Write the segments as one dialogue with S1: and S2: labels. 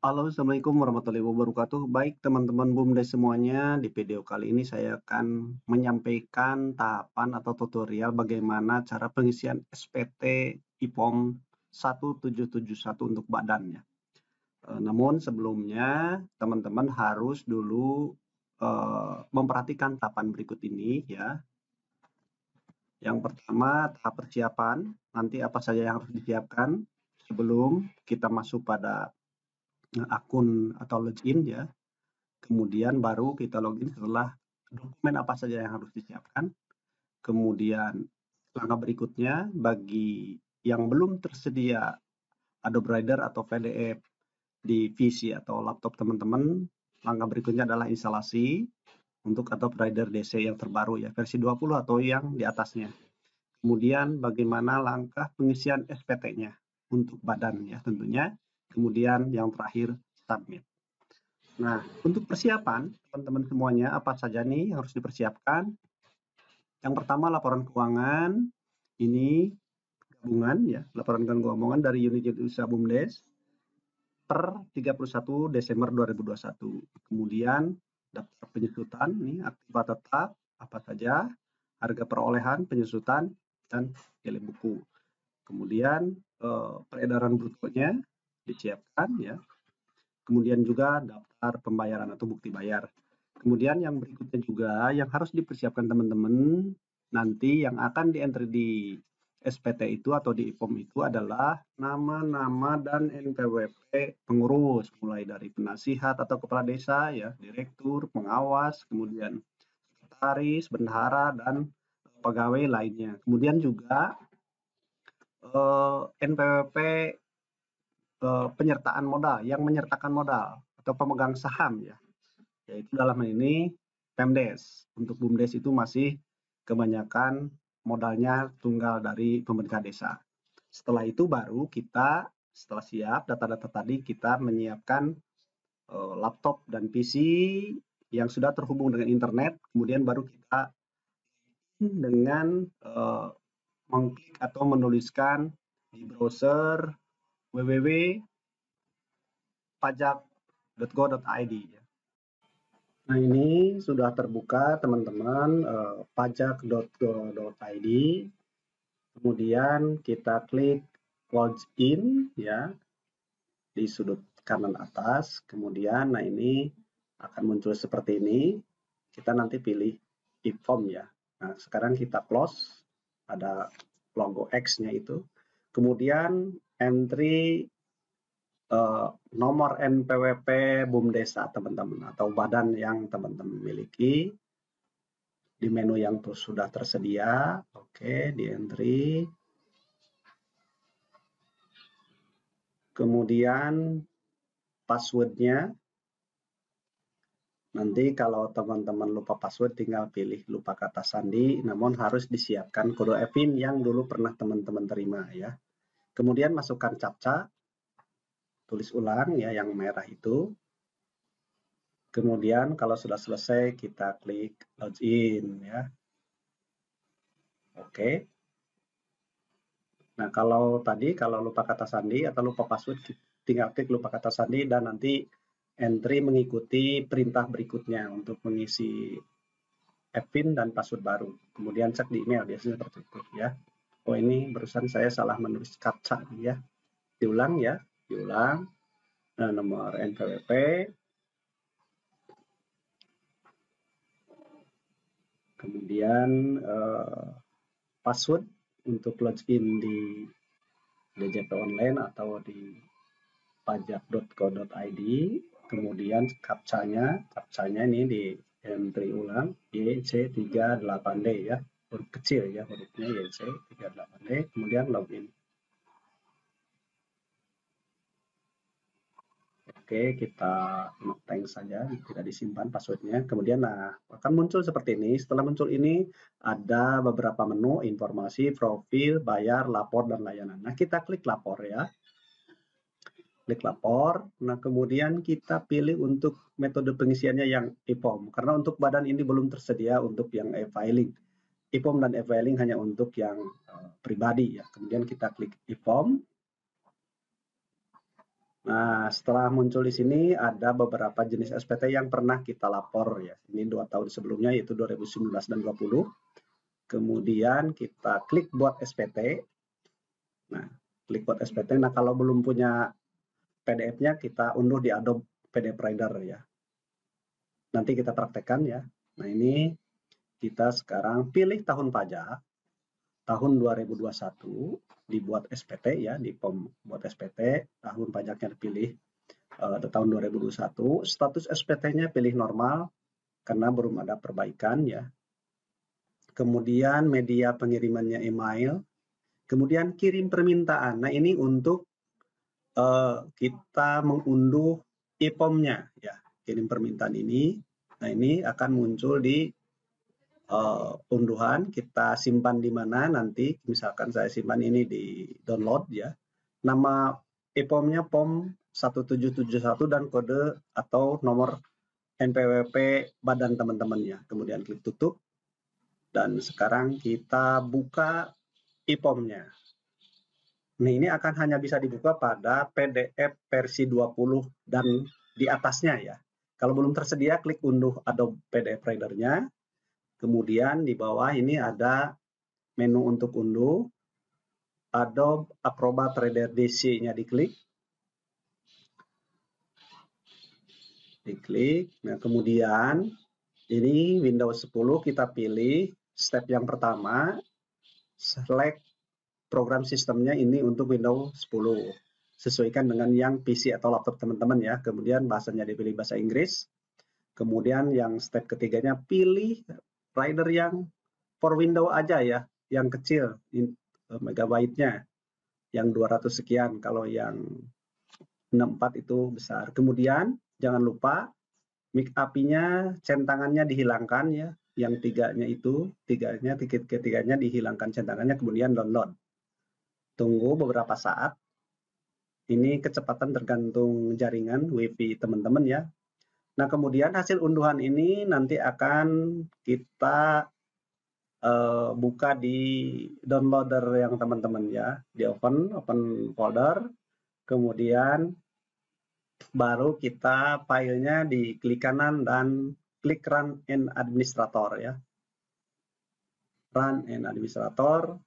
S1: Halo, Assalamualaikum warahmatullahi wabarakatuh. Baik, teman-teman BUMDes semuanya, di video kali ini saya akan menyampaikan tahapan atau tutorial bagaimana cara pengisian SPT IPOM 1771 untuk badannya. Namun sebelumnya, teman-teman harus dulu memperhatikan tahapan berikut ini ya. Yang pertama, tahap persiapan. Nanti apa saja yang harus disiapkan sebelum kita masuk pada akun atau login ya. Kemudian baru kita login setelah dokumen apa saja yang harus disiapkan. Kemudian langkah berikutnya bagi yang belum tersedia Adobe Reader atau PDF di PC atau laptop teman-teman, langkah berikutnya adalah instalasi untuk Adobe Reader DC yang terbaru ya, versi 20 atau yang di atasnya. Kemudian bagaimana langkah pengisian SPT-nya untuk badan ya tentunya. Kemudian yang terakhir submit. Nah, untuk persiapan teman-teman semuanya apa saja nih yang harus dipersiapkan? Yang pertama laporan keuangan, ini gabungan ya, laporan keuangan dari unit usaha BUMDes per 31 Desember 2021. Kemudian daftar penyusutan, nih aktiva tetap apa saja, harga perolehan, penyusutan, dan nilai buku. Kemudian peredaran brutonya disiapkan ya. Kemudian juga daftar pembayaran atau bukti bayar. Kemudian yang berikutnya juga yang harus dipersiapkan teman-teman nanti yang akan di-entry di SPT itu atau di IPOM itu adalah nama-nama dan NPWP pengurus, mulai dari penasihat atau kepala desa ya, direktur, pengawas, kemudian sekretaris, bendahara, dan pegawai lainnya. Kemudian juga NPWP penyertaan modal, yang menyertakan modal atau pemegang saham ya, yaitu dalam hal ini Pemdes. Untuk BUMDes itu masih kebanyakan modalnya tunggal dari pemerintah desa. Setelah itu baru kita, setelah siap data-data tadi, kita menyiapkan laptop dan PC yang sudah terhubung dengan internet, kemudian baru kita dengan mengklik atau menuliskan di browser www.pajak.go.id. Nah, ini sudah terbuka teman-teman, pajak.go.id. Kemudian kita klik login ya di sudut kanan atas. Kemudian nah ini akan muncul seperti ini. Kita nanti pilih IPOM ya. Nah, sekarang kita close, ada logo X-nya itu. Kemudian entry nomor NPWP BUMDesa teman-teman atau badan yang teman-teman miliki di menu yang sudah tersedia. Oke, di entry. Kemudian passwordnya. Nanti kalau teman-teman lupa password tinggal pilih lupa kata sandi, namun harus disiapkan kode EPIN yang dulu pernah teman-teman terima ya. Kemudian masukkan captcha, tulis ulang ya yang merah itu. Kemudian kalau sudah selesai kita klik login ya. Oke. Nah, kalau tadi kalau lupa kata sandi atau lupa password tinggal klik lupa kata sandi dan nanti entry mengikuti perintah berikutnya untuk mengisi EPIN dan password baru. Kemudian cek di email biasanya seperti itu ya. Oh, ini barusan saya salah menulis captcha ya. Diulang ya, diulang. Nah, nomor NPWP. Kemudian password untuk login di DJP online atau di pajak.go.id. Kemudian captcha-nya ini di entry ulang YC38D ya, huruf kecil ya, hurufnya YC38D. Kemudian login. Oke, kita thanks saja, tidak disimpan passwordnya. Kemudian nah akan muncul seperti ini. Setelah muncul ini ada beberapa menu informasi, profil, bayar, lapor, dan layanan. Nah, kita klik lapor ya. Klik lapor. Nah, kemudian kita pilih untuk metode pengisiannya yang IPOM. Karena untuk badan ini belum tersedia untuk yang e-filing. IPOM dan e-filing hanya untuk yang pribadi ya. Kemudian kita klik IPOM. Nah, setelah muncul di sini ada beberapa jenis SPT yang pernah kita lapor ya. Ini 2 tahun sebelumnya yaitu 2019 dan 20. Kemudian kita klik buat SPT. Nah, klik buat SPT. Nah, kalau belum punya PDF-nya kita unduh di Adobe PDF Reader ya. Nanti kita praktekkan ya. Nah, ini kita sekarang pilih tahun pajak tahun 2021, dibuat SPT ya, di POM buat SPT, tahun pajaknya dipilih tahun 2021, status SPT-nya pilih normal karena belum ada perbaikan ya. Kemudian media pengirimannya email, kemudian kirim permintaan. Nah, ini untuk kita mengunduh IPOM-nya ya. Kirim permintaan ini. Nah, ini akan muncul di unduhan, kita simpan di mana nanti, misalkan saya simpan ini di download ya. Nama IPOM-nya POM 1771 dan kode atau nomor NPWP badan teman-temannya. Kemudian klik tutup. Dan sekarang kita buka IPOM-nya. Nah, ini akan hanya bisa dibuka pada PDF versi 20 dan di atasnya ya. Kalau belum tersedia, klik unduh Adobe PDF Reader-nya. Kemudian di bawah ini ada menu untuk unduh. Adobe Acrobat Reader DC-nya diklik. Nah, kemudian ini Windows 10 kita pilih step yang pertama, select program sistemnya ini untuk Windows 10. Sesuaikan dengan yang PC atau laptop teman-teman ya. Kemudian bahasanya dipilih bahasa Inggris. Kemudian yang step ketiganya pilih Rider yang for Windows aja ya, yang kecil megabyte-nya, yang 200 sekian. Kalau yang 64 itu besar. Kemudian jangan lupa mic API-nya centangannya dihilangkan ya. Yang ketiganya dihilangkan centangannya, kemudian download. Tunggu beberapa saat. Ini kecepatan tergantung jaringan WiFi teman-teman ya. Nah, kemudian hasil unduhan ini nanti akan kita buka di downloader yang teman-teman ya. Di open folder. Kemudian baru kita filenya di klik kanan dan klik Run in Administrator ya. Run in Administrator.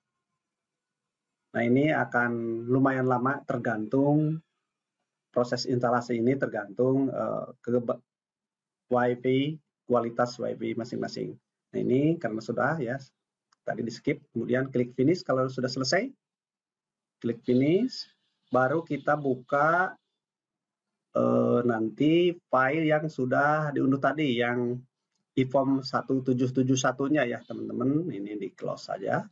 S1: Nah, ini akan lumayan lama tergantung proses instalasi ini tergantung ke WiFi, kualitas WiFi masing-masing. Nah, ini karena sudah ya, tadi di skip, kemudian klik finish kalau sudah selesai. Klik finish, baru kita buka nanti file yang sudah diunduh tadi, yang IPOM 1771-nya ya teman-teman. Ini di close saja.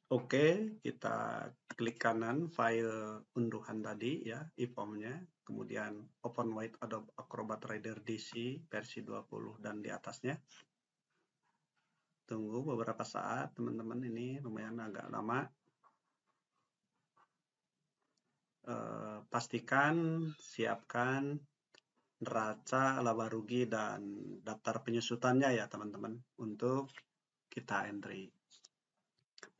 S1: Oke, kita klik kanan file unduhan tadi ya, IPOM-nya. Kemudian open with Adobe Acrobat Reader DC versi 20 dan di atasnya. Tunggu beberapa saat teman-teman, ini lumayan agak lama. Pastikan siapkan neraca, laba rugi, dan daftar penyusutannya ya teman-teman untuk kita entry.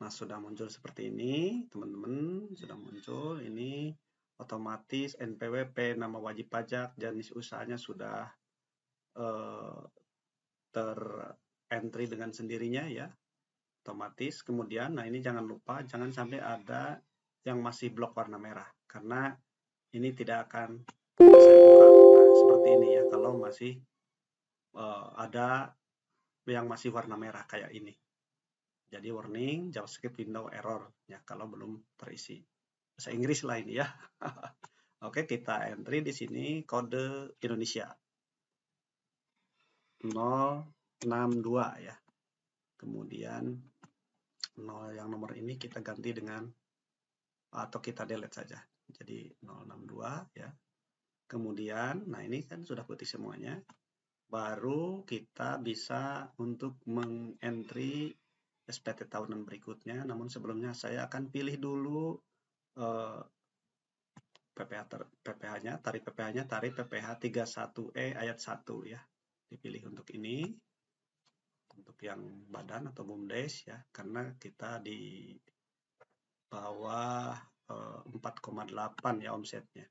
S1: Nah, sudah muncul seperti ini teman-teman, sudah muncul ini otomatis NPWP, nama wajib pajak, jenis usahanya sudah terentry dengan sendirinya ya, otomatis. Kemudian, nah ini jangan lupa, jangan sampai ada yang masih blok warna merah, karena ini tidak akan bisa dibuka. Nah, seperti ini ya, kalau masih ada yang masih warna merah kayak ini. Jadi warning JavaScript window error ya kalau belum terisi. Bahasa Inggris lah ini ya. Oke, kita entry di sini kode Indonesia 062 ya. Kemudian 0 yang nomor ini kita ganti dengan atau kita delete saja. Jadi 062 ya. Kemudian, nah ini kan sudah putih semuanya. Baru kita bisa untuk mengentry SPT tahunan berikutnya. Namun sebelumnya saya akan pilih dulu PPH-nya, tarif PPH 31E ayat 1 ya. Dipilih untuk ini. Untuk yang badan atau BUMDes ya, karena kita di bawah 4,8 ya omsetnya.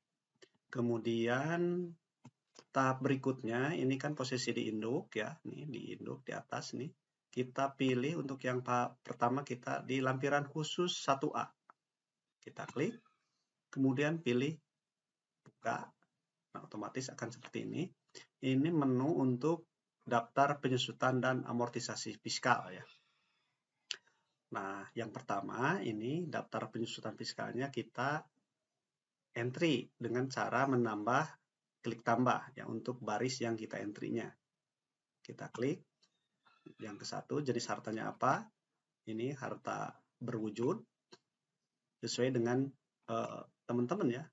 S1: Kemudian tahap berikutnya, ini kan posisi di induk ya, nih di induk di atas nih. Kita pilih untuk yang pertama kita di lampiran khusus 1A. Kita klik, kemudian pilih buka. Nah, otomatis akan seperti ini. Ini menu untuk daftar penyusutan dan amortisasi fiskal ya. Nah, yang pertama ini daftar penyusutan fiskalnya kita entry dengan cara menambah klik tambah ya untuk baris yang kita entry-nya. Kita klik yang ke satu, jenis hartanya apa? Ini harta berwujud sesuai dengan teman-teman ya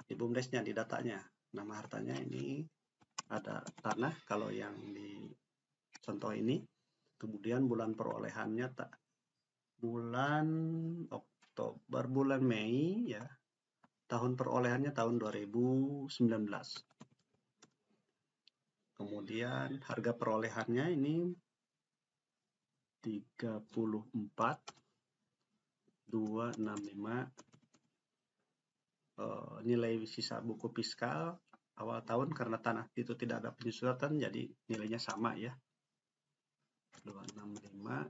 S1: di BUMDes-nya, di datanya. Nama hartanya ini ada tanah kalau yang di contoh ini. Kemudian bulan perolehannya bulan Oktober, bulan Mei ya. Tahun perolehannya tahun 2019. Kemudian harga perolehannya ini 34.265. Nilai sisa buku fiskal awal tahun karena tanah itu tidak ada penyusutan jadi nilainya sama ya. 265.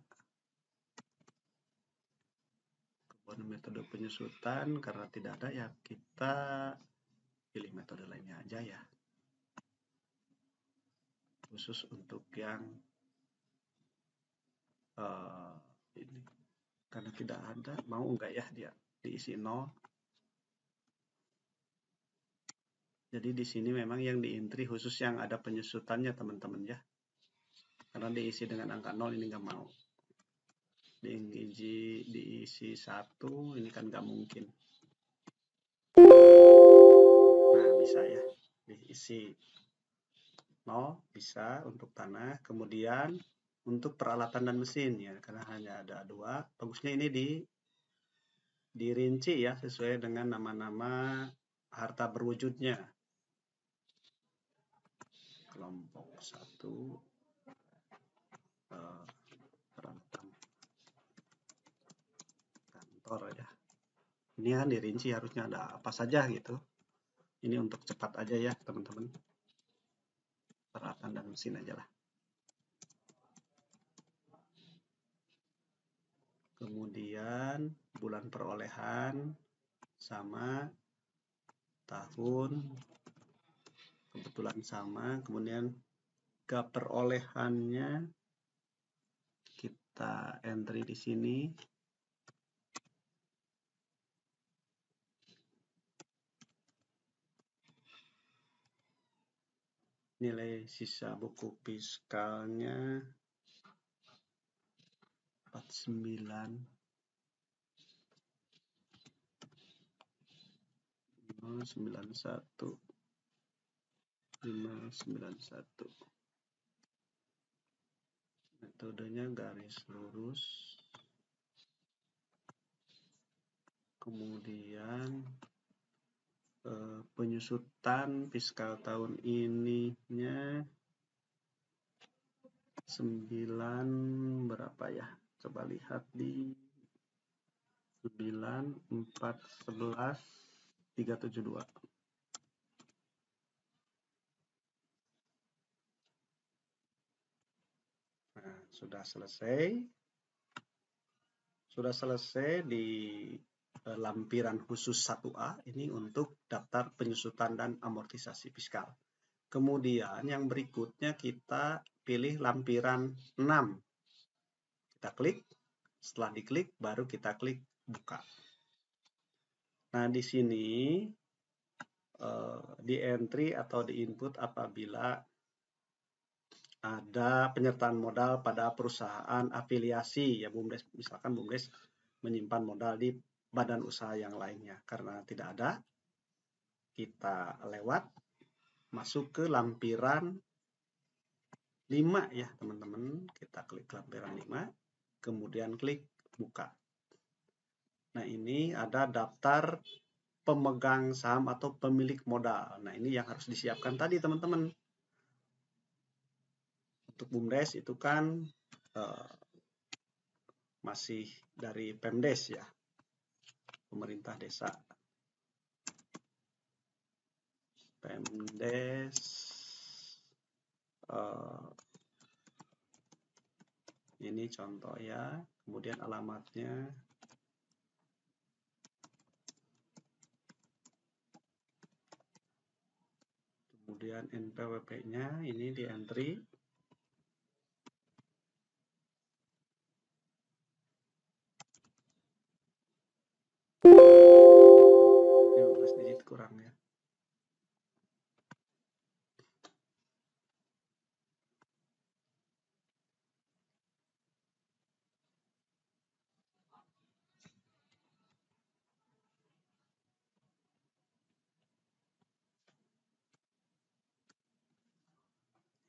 S1: Kemudian metode penyusutan karena tidak ada ya kita pilih metode lainnya aja ya. Khusus untuk yang ini karena tidak ada, mau enggak ya dia diisi 0. Jadi di sini memang yang diintri khusus yang ada penyusutannya teman-teman ya. Karena diisi dengan angka 0 ini nggak mau. Diisi 1 ini kan nggak mungkin. Nah bisa ya diisi 0 bisa untuk tanah. Kemudian untuk peralatan dan mesin ya karena hanya ada 2. Bagusnya ini dirinci ya sesuai dengan nama-nama harta berwujudnya. Kelompok 1 peralatan kantor ya. Ini kan dirinci harusnya ada apa saja gitu. Ini untuk cepat aja ya teman-teman. Peralatan dan mesin aja lah. Kemudian bulan perolehan sama, tahun kebetulan sama, kemudian ke perolehannya kita entry di sini. Nilai sisa buku fiskalnya 49 591 591. Metodenya garis lurus. Kemudian penyusutan fiskal tahun ininya 9 berapa ya? Coba lihat di 9 4 11 372. Nah, sudah selesai. Sudah selesai di lampiran khusus 1A ini untuk daftar penyusutan dan amortisasi fiskal. Kemudian yang berikutnya kita pilih lampiran 6. Kita klik, setelah diklik baru kita klik buka. Nah, di sini di entry atau di input apabila ada penyertaan modal pada perusahaan afiliasi ya BUMDes, misalkan BUMDes menyimpan modal di badan usaha yang lainnya. Karena tidak ada, kita lewat masuk ke lampiran 5 ya teman-teman. Kita klik lampiran 5, kemudian klik buka. Nah, ini ada daftar pemegang saham atau pemilik modal. Nah, ini yang harus disiapkan tadi teman-teman. Untuk BUMDes itu kan masih dari Pemdes ya, pemerintah desa. Pemdes ini contoh ya, kemudian alamatnya kemudian NPWP-nya ini di entry. Ini 15 digit kurang ya.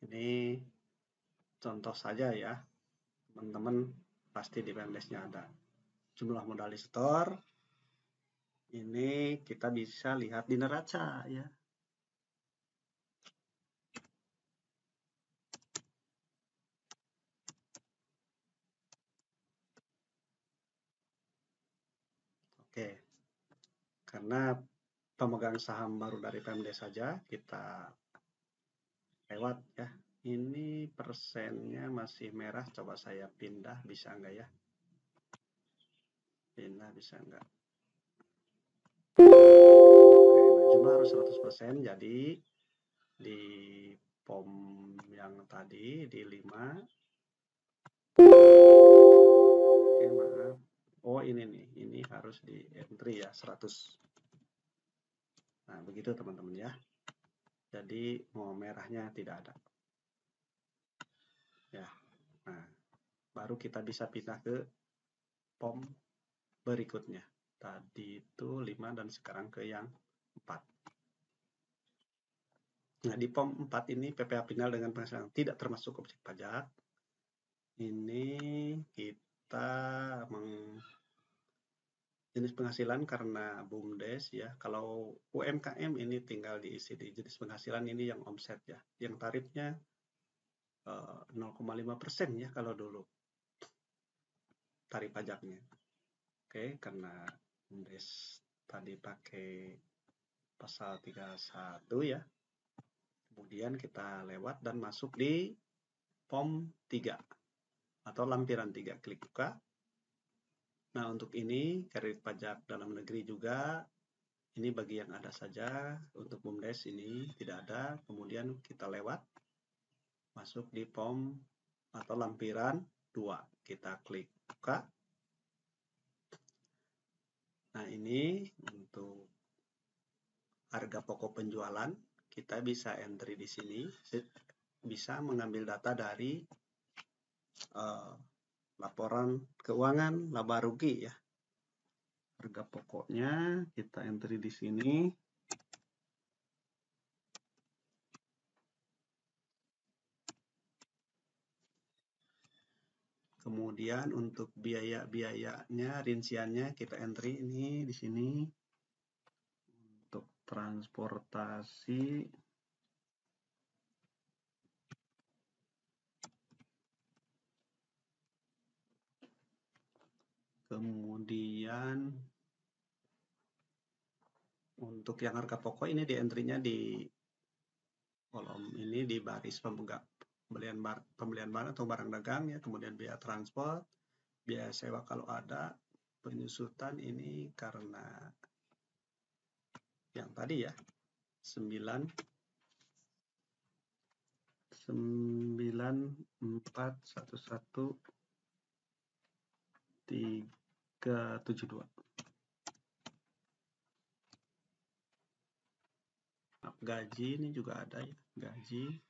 S1: Ini contoh saja ya, teman-teman pasti di Pemdesnya ada. Jumlah modal di store, ini kita bisa lihat di neraca ya. Oke, karena pemegang saham baru dari Pemdes saja, kita lewat ya. Ini persennya masih merah, coba saya pindah, bisa enggak ya? Pindah bisa enggak? Oke, nah jumlah harus 100%, jadi di POM yang tadi di 5. Oke, maaf. Oh, ini nih, ini harus di entry ya, 100. Nah, begitu teman-teman ya. Jadi mau merahnya tidak ada. Ya. Nah, baru kita bisa pindah ke POM berikutnya. Tadi itu 5 dan sekarang ke yang 4. Nah, di POM 4 ini PPh final dengan penghasilan tidak termasuk objek pajak. Ini kita jenis penghasilan karena BUMDes ya. Kalau UMKM ini tinggal diisi di jenis penghasilan ini yang omset ya. Yang tarifnya 0,5% ya kalau dulu tarif pajaknya. Oke, karena BUMDes tadi pakai pasal 31 ya. Kemudian kita lewat dan masuk di POM 3 atau lampiran 3. Klik buka. Nah, untuk ini kredit pajak dalam negeri juga, ini bagi yang ada saja. Untuk BUMDes ini tidak ada. Kemudian kita lewat, masuk di POM atau lampiran 2. Kita klik buka. Nah, ini untuk harga pokok penjualan, kita bisa entry di sini, bisa mengambil data dari laporan keuangan laba rugi ya. Harga pokoknya kita entry di sini. Kemudian untuk biaya-biayanya, rinciannya kita entry ini di sini. Untuk transportasi, kemudian untuk yang harga pokok ini di entry-nya di kolom ini di baris pembelian barang atau barang dagang ya, kemudian biaya transport, biaya sewa kalau ada, penyusutan ini karena yang tadi ya 9411372. Gaji ini juga ada ya, gaji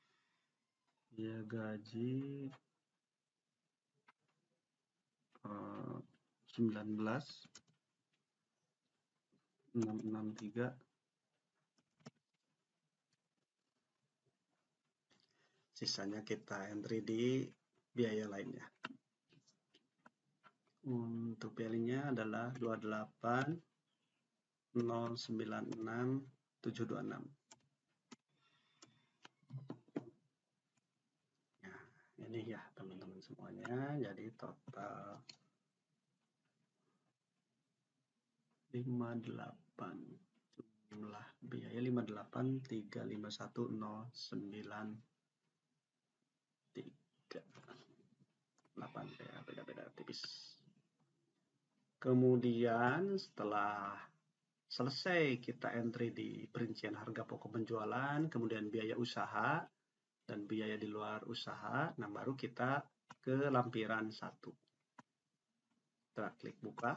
S1: 19.663. Sisanya kita entry di biaya lainnya. Untuk bilingnya adalah 28096726. Nah, ini ya teman-teman semuanya, jadi total 58 Jumlah biaya 58.351.093. Ya, beda-beda tipis. Kemudian setelah selesai kita entry di perincian harga pokok penjualan, kemudian biaya usaha dan biaya di luar usaha, nah baru kita ke lampiran 1. Kita klik buka.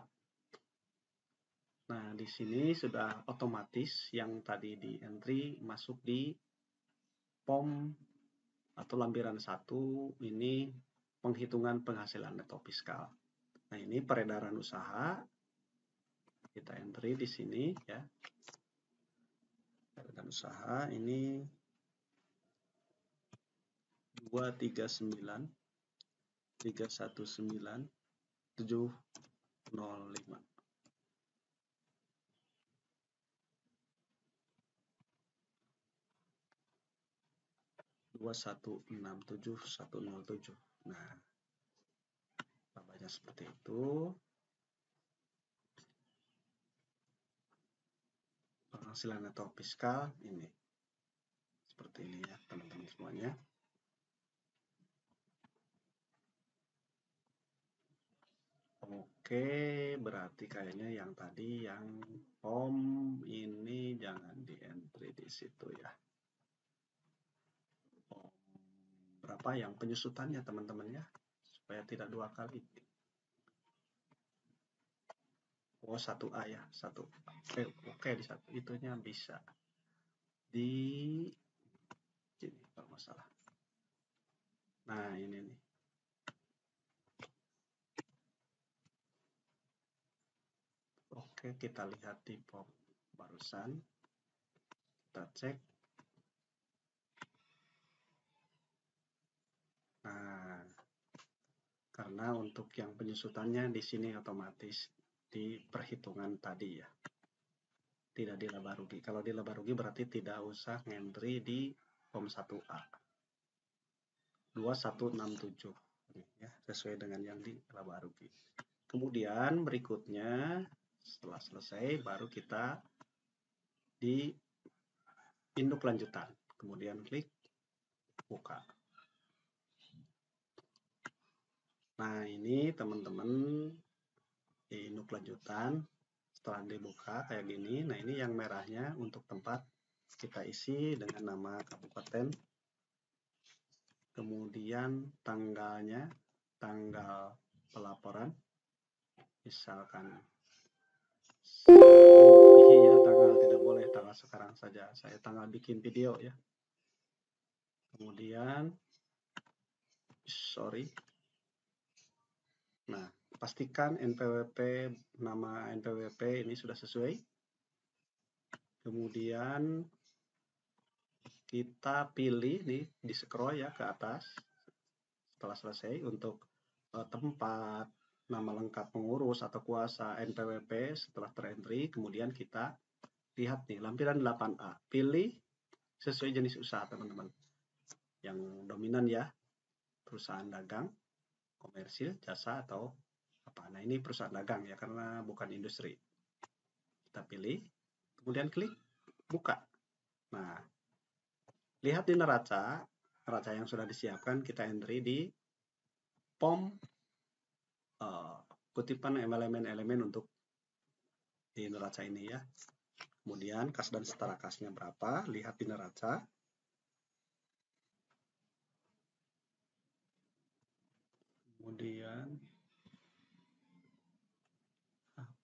S1: Nah, di sini sudah otomatis yang tadi di entry masuk di POM atau lampiran 1 ini penghitungan penghasilan neto fiskal. Nah, ini peredaran usaha. Kita entry di sini ya. Peredaran usaha ini 239 319 705. 2167107. Nah, labanya seperti itu. Penghasilan neto fiskal ini seperti ini ya teman-teman semuanya. Oke, berarti kayaknya yang tadi yang POM ini jangan di entry di situ ya. POM berapa yang penyusutannya teman-teman ya, supaya tidak 2 kali. Oh, 1A ya, 1. Oke, di satu itunya bisa di sini kalau masalah. Nah, ini nih. Oke, kita lihat di POM barusan. Kita cek. Nah, karena untuk yang penyusutannya di sini otomatis di perhitungan tadi ya. Tidak di laba rugi. Kalau di laba rugi berarti tidak usah ngentri di POM 1A. 2167 ya, sesuai dengan yang di laba rugi. Kemudian berikutnya setelah selesai baru kita di induk lanjutan. Kemudian klik buka. Nah, ini teman-teman di induk lanjutan setelah dibuka kayak gini. Nah, ini yang merahnya untuk tempat kita isi dengan nama kabupaten. Kemudian tanggalnya, tanggal pelaporan, misalkan melebihi ya tanggal, tidak boleh tanggal sekarang saja, saya tanggal bikin video ya. Kemudian nah, pastikan NPWP, nama NPWP ini sudah sesuai. Kemudian kita pilih nih di scroll ya ke atas setelah selesai untuk tempat, nama lengkap pengurus atau kuasa NPWP setelah terentry. Kemudian kita lihat nih lampiran 8A, pilih sesuai jenis usaha teman-teman. Yang dominan ya perusahaan dagang, komersil, jasa atau apa. Nah, ini perusahaan dagang ya karena bukan industri. Kita pilih, kemudian klik buka. Nah, lihat di neraca yang sudah disiapkan, kita entry di POM kutipan elemen-elemen untuk di neraca ini ya. Kemudian kas dan setara kasnya berapa, lihat di neraca. Kemudian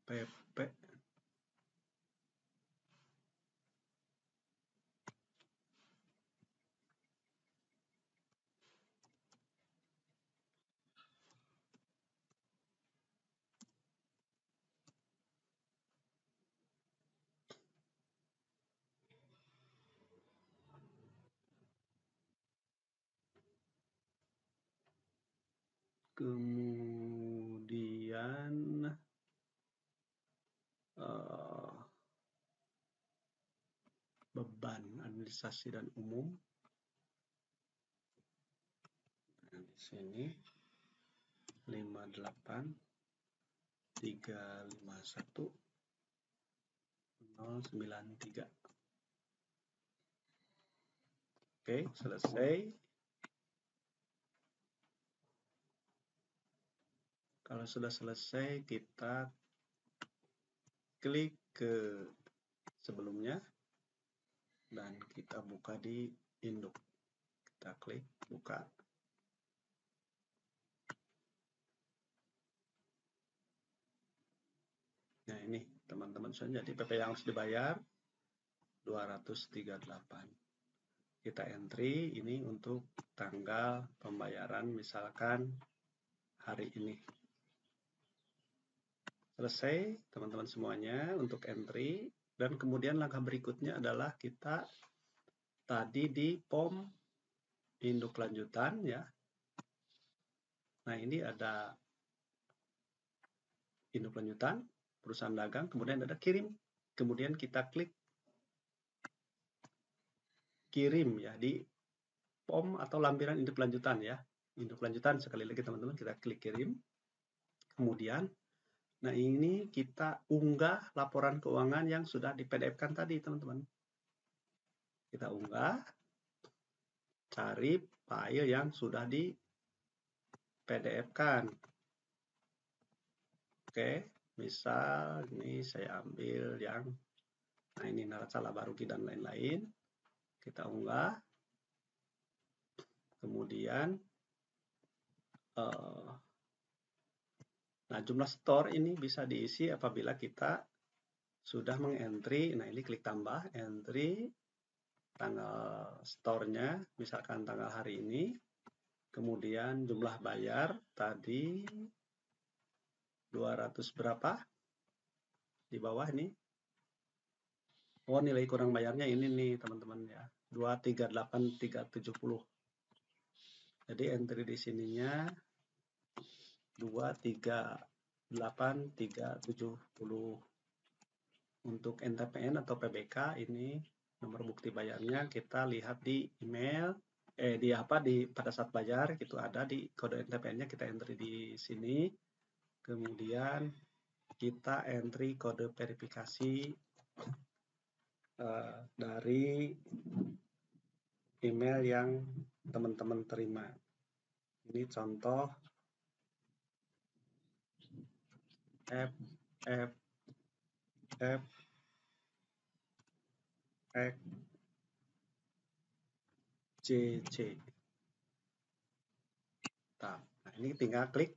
S1: PP kemudian beban administrasi dan umum. Nah, di sini 58.351 093. Oke, selesai. Kalau sudah selesai, kita klik ke sebelumnya dan kita buka di induk. Kita klik buka. Nah, ini teman-teman sudah jadi PP yang harus dibayar 238. Kita entry ini untuk tanggal pembayaran, misalkan hari ini. Selesai teman-teman semuanya untuk entry, dan kemudian langkah berikutnya adalah kita tadi di POM induk lanjutan ya. Nah, ini ada induk lanjutan perusahaan dagang, kemudian ada kirim. Kemudian kita klik kirim ya di POM atau lampiran induk lanjutan ya. Induk lanjutan sekali lagi teman-teman, kita klik kirim. Kemudian nah ini kita unggah laporan keuangan yang sudah di PDF-kan tadi teman-teman. Kita unggah, cari file yang sudah di PDF-kan. Oke, misal ini saya ambil yang nah ini neraca laba rugi dan lain-lain. Kita unggah. Kemudian nah jumlah store ini bisa diisi apabila kita sudah mengentry. Nah, ini klik tambah, entry tanggal store-nya, misalkan tanggal hari ini. Kemudian jumlah bayar tadi 200 berapa? Di bawah ini. Oh, nilai kurang bayarnya ini nih teman-teman ya. 238370. Jadi entry di sininya 238370. Untuk NTPN atau PBK ini nomor bukti bayarnya kita lihat di email pada saat bayar gitu, ada di kode NTPN-nya, kita entry di sini. Kemudian kita entry kode verifikasi dari email yang teman-teman terima. Ini contoh FFFCC. Nah, ini tinggal klik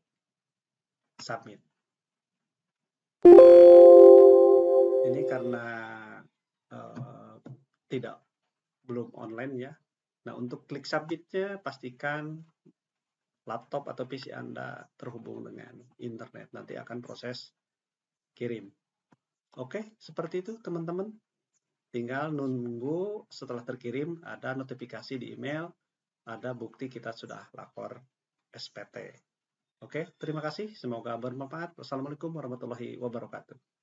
S1: submit. Ini karena belum online ya. Nah, untuk klik submitnya pastikan laptop atau PC Anda terhubung dengan internet. Nanti akan proses kirim. Oke, seperti itu teman-teman. Tinggal nunggu setelah terkirim ada notifikasi di email, ada bukti kita sudah lapor SPT. Oke, terima kasih. Semoga bermanfaat. Wassalamualaikum warahmatullahi wabarakatuh.